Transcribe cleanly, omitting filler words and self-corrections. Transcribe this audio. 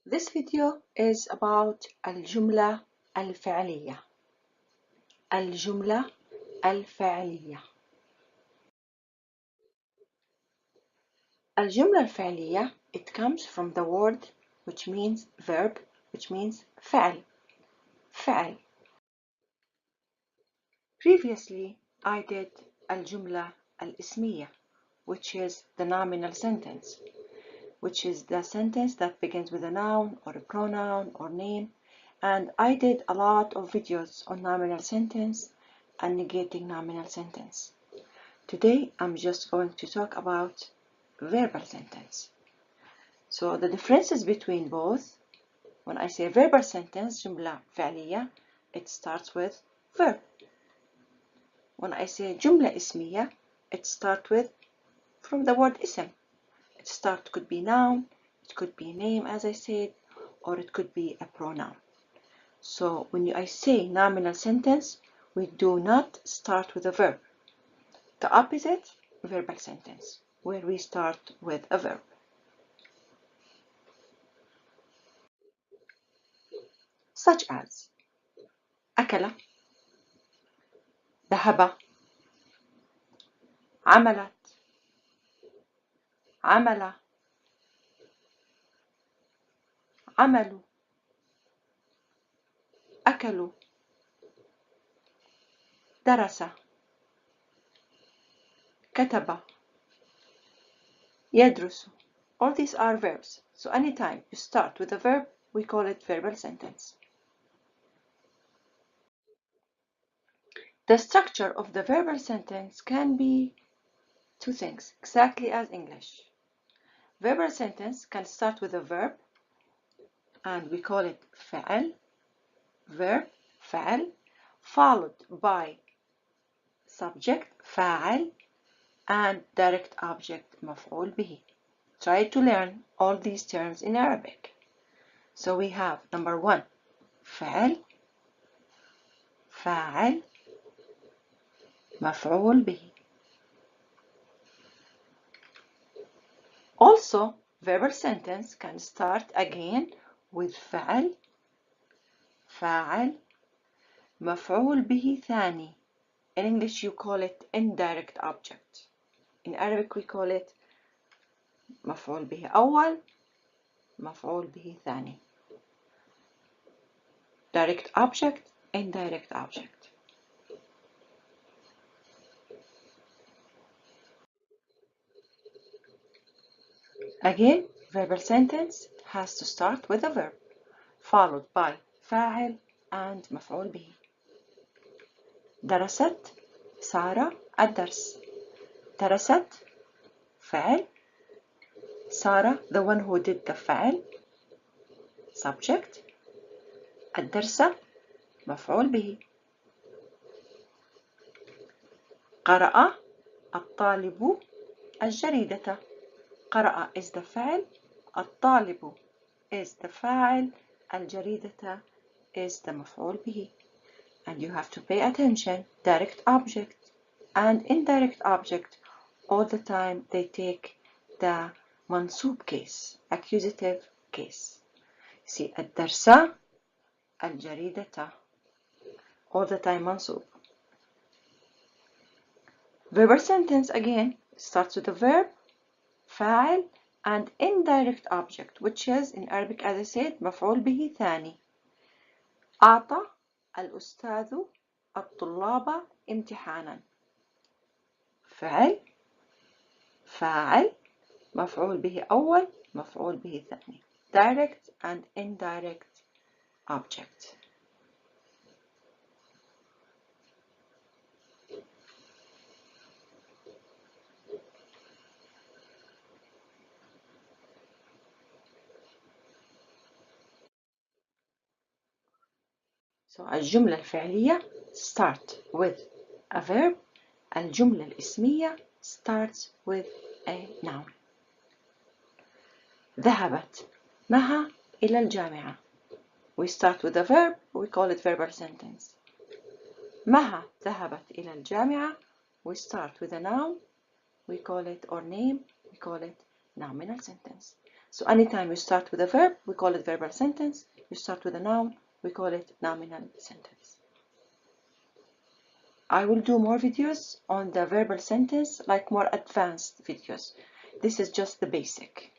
This video is about الجملة الفعلية. الجملة الفعلية. الجملة الفعلية, it comes from the word which means verb, which means فعل. فعل. Previously, I did الجملة الاسمية, which is the nominal sentence, which is the sentence that begins with a noun or a pronoun or name. And I did a lot of videos on nominal sentence and negating nominal sentence. Today, I'm just going to talk about verbal sentence. So the differences between both, when I say verbal sentence, جملة فعلية, it starts with verb. When I say جملة اسمية, it starts with from the word اسم. It could be noun, it could be name as I said, or it could be a pronoun. So when I say nominal sentence, we do not start with a verb. The opposite, verbal sentence, where we start with a verb. Such as أكل, ذهب, عملت, عمل, عملوا, أكلوا, درس, كتب, يدرس. All these are verbs. So anytime you start with a verb, we call it verbal sentence. The structure of the verbal sentence can be two things, exactly as English. Verbal sentence can start with a verb, and we call it فعل, verb, فعل, followed by subject, فاعل, and direct object, مفعول به. Try to learn all these terms in Arabic. So we have number one, فعل, فاعل, مفعول به. Also, verbal sentence can start again with فعل, فاعل, مفعول به ثاني. In English you call it indirect object. In Arabic we call it مفعول به أول, مفعول به ثاني. Direct object, indirect object. Again, verbal sentence has to start with a verb, followed by فاعل and مفعول به. درست سارة الدرس. درست فعل. سارة, the one who did the فعل. Subject. الدرس مفعول به. قرأ الطالب الجريدة. قرأ is the فعل. الطالب is the فاعل. الجريدة is the مفعول به. And you have to pay attention, direct object and indirect object, all the time they take the منصوب case, accusative case. See, الدرس, الجريدة, all the time منصوب. Verbal sentence again starts with a verb, فاعل, and indirect object, which is in Arabic, as I said, مفعول به ثاني. أعطى الأستاذ الطلاب امتحانا. فعل، فاعل، مفعول به أول، مفعول به ثاني. Direct and indirect object. So الجملة الفعلية start with a verb. الجملة الاسمية starts with a noun. ذهبت مها إلى الجامعة. We start with a verb, we call it verbal sentence. مها ذهبت إلى الجامعة. We start with a noun, we call it, or name, we call it nominal sentence. So anytime you start with a verb, we call it verbal sentence. You start with a noun, we call it nominal sentence. I will do more videos on the verbal sentence, like more advanced videos. This is just the basic.